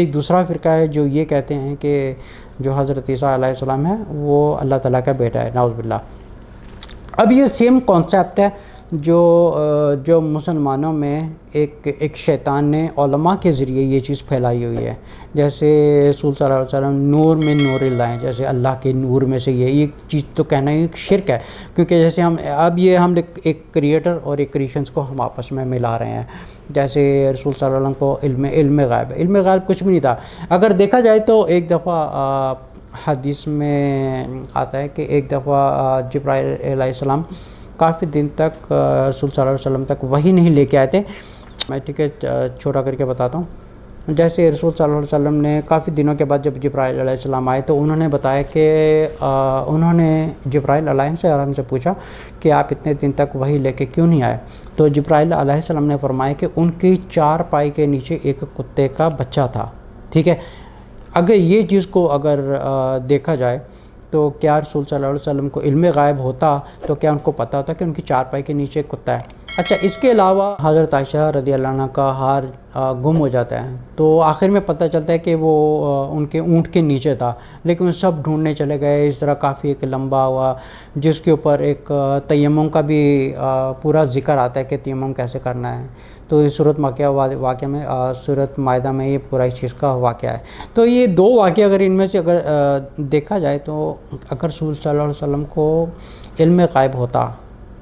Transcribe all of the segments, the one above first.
ایک دوسرا فرقہ ہے جو یہ کہتے ہیں کہ جو حضرت عیسیٰ علیہ السلام ہے وہ اللہ تعالیٰ کا بیٹا ہے، نعوذ باللہ۔ اب یہ سیم کانسیپٹ ہے جو مسلمانوں میں ایک شیطان نے علماء کے ذریعے یہ چیز پھیلائی ہوئی ہے۔ جیسے رسول صلی اللہ علیہ وسلم نور میں نور لائیں، جیسے اللہ کے نور میں سے یہ چیز تو کہنا ایک شرک ہے، کیونکہ جیسے ہم ایک کریٹر اور ایک کریشنز کو ہم آپس میں ملا رہے ہیں۔ جیسے رسول صلی اللہ علیہ وسلم کو علم غائب ہے، علم غائب کچھ بھی نہیں تھا۔ اگر دیکھا جائے تو ایک دفعہ حدیث میں آتا ہے کہ ایک دفعہ جبرائیل علیہ السلام کافی دن تک رسول صلی اللہ علیہ وسلم تک وحی نہیں لے کے آئے تھے۔ میں ٹھیک ہے چھوٹا کر کے بتاتا ہوں۔ جیسے رسول صلی اللہ علیہ وسلم نے کافی دنوں کے بعد جب جبرائیل علیہ السلام آئے تو انہوں نے بتایا کہ انہوں نے جبرائیل علیہ السلام سے پوچھا کہ آپ اتنے دن تک وحی لے کے کیوں نہیں آئے؟ تو جبرائیل علیہ السلام نے فرمایا کہ ان کی چار پائی کے نیچے ایک کتے کا بچہ تھا، ٹھیک ہے۔ اگر یہ چیز کو اگر دیکھا جائے تو کیا رسول صلی اللہ علیہ وسلم کو علم غائب ہوتا تو کیا ان کو پتہ ہوتا کہ ان کی چارپائی کے نیچے کتا ہے؟ اچھا، اس کے علاوہ حضرت عائشہ رضی اللہ عنہ کا ہار گم ہو جاتا ہے تو آخر میں پتہ چلتا ہے کہ وہ ان کے اونٹ کے نیچے تھا، لیکن سب ڈھونڈنے چلے گئے۔ اس طرح کافی ایک لمبا ہوا جس کے اوپر ایک تیمم کا بھی پورا ذکر آتا ہے کہ تیمم کیسے کرنا ہے۔ تو اس صورت واقعہ میں صورت مائدہ میں یہ پورا اس چیز کا واقعہ ہے۔ تو یہ دو واقعہ اگر ان میں سے اگر دیکھا جائے تو اگر رسول صلی اللہ علیہ وسلم کو علم غائب ہوتا،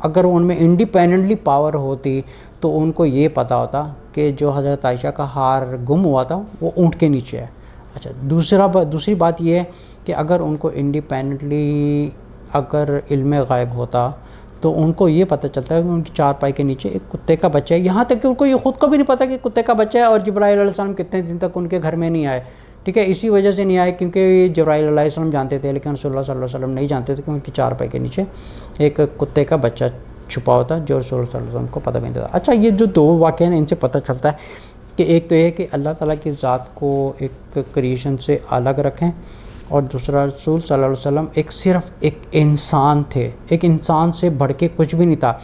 اگر ان میں انڈیپینڈنٹلی پاور ہوتی تو ان کو یہ پتہ ہوتا کہ جو حضرت عائشہ کا ہار گم ہوا تھا وہ اونٹ کے نیچے ہے۔ اچھا، دوسری بات یہ ہے کہ اگر ان کو انڈیپینڈنٹلی اگر علم غائب ہوتا تو ان کو یہ پتہ چلتا ہے کہ ان کی چار پائی کے نیچے ایک کتے کا بچہ ہے، یہاں تک کہ ان کو یہ خود کو بھی نہیں پتہ کہ کتے کا بچہ ہے، اور جبرائیل علیہ السلام کتنے دن تک ان کے گھر میں نہیں آئے، ٹھیک ہے۔ اسی وجہ سے نہیں آئے کیونکہ جبرائیل علیہ السلام جانتے تھے لیکن رسول اللہ صلی اللہ علیہ وسلم نہیں جانتے تھے کہ ان کی چار پائی کے نیچے ایک کتے کا بچہ چھپا ہوتا جو رسول اللہ صلی اللہ علیہ وسلم کو پتہ بھی نہیں تھا۔ اچھا، یہ جو دو واقعے ہیں ان سے پتہ چلتا ہے کہ ایک تو یہ کہ اللہ تعالیٰ کی ذات کو ایک کریشن سے الگ رکھیں، اور دوسرا رسول صلی اللہ علیہ وسلم صرف ایک انسان تھے، ایک انسان سے بڑھ کے کچھ بھی نہیں تھا۔